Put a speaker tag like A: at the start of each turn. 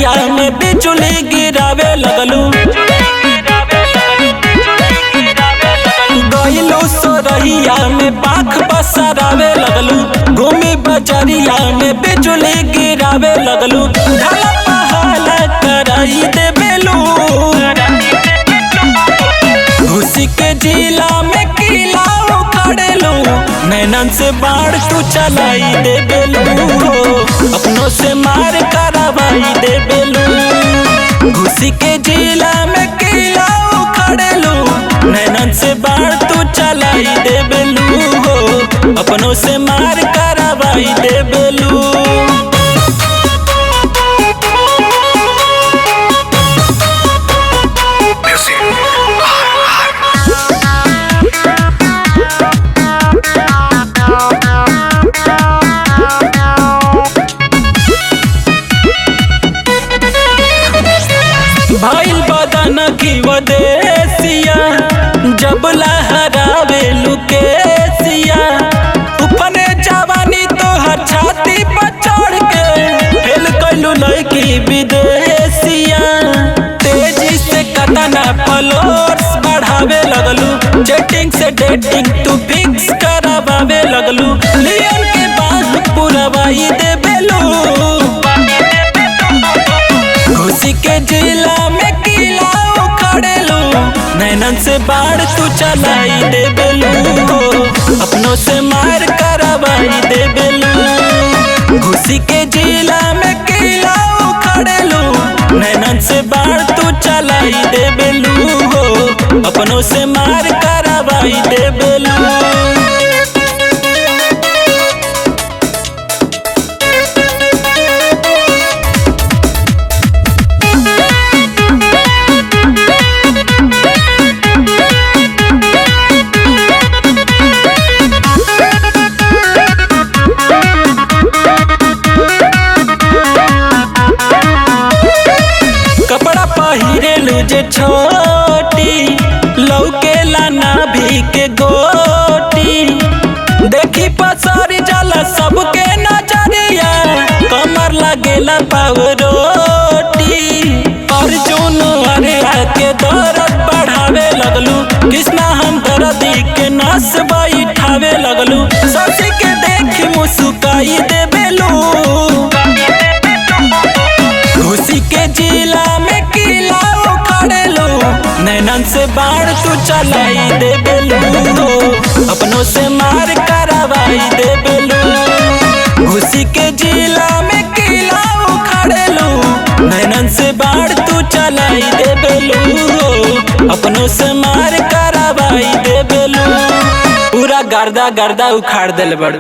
A: बजरिया में बिजुली गिरावे लगलू। गइलू सोरहिया में पाख बसरावे लगलू। घूमी बजरिया में बिजुली गिरावे लगलू। ढाला पहाड़ कराई दे बेलू। घुसी के जिला में किला उखड़ेलू। नैनन से बाढ़ तू चलाई दे बेलू। अपनों से मार करवाई दे बेलू। घुसी के जिला में किला उखड़ेलू। नैनन से बाढ़ तू चलाई दे बेलू। अपनों से मार करवाई दे बेलू। भाईल बदन की वदेसिया जब लहरावे लुकेसिया। उपने जवानी तो हर छाती पर चढ़ के फेल कैलू लड़की विदेसिया। तेजी से कतना फॉलोअर्स बढ़ावे लगलू। चैटिंग से डेटिंग तू फिक्स करावे लगलू। लियन के बांध पुरवाई दे बेलू। घुसी के जिला में किला उखड़ेलू। नैनन से बाढ़ तू चलाई दे बेलू। अपनों से मार करवाई दे बेलू। घुसी के जिला में किला उखड़ेलू। नैनन से बाढ़ तू चलाई दे बेलू। अपनों से मार करवाई दे बेलू। कपड़ा पहिरेलू जे छोटी लौकेला नाभि के गोटी। देखी पसारी जाला सबके नजरिया। कमर लगेला पावरोटी। अर्जुन अरिया के दर्द बढ़ावे लगलू। कृष्णा हम दर्दी के नस बैठावे लगलू। ससी के देख मुस्काई दे बेलू। घुसी के जिला में किला उखड़ेलू। नैनन से बाढ़ तू चलाई दे बेलू। अपनों से मार करवाई दे बेलू। घुसी के जिला में किला उखड़ेलू। नैनन से बाढ़ तू चलाई दे बेलू। अपनों से मार करवाई दे बेलू। पूरा गर्दा गर्दा उखाड़ देले बड़।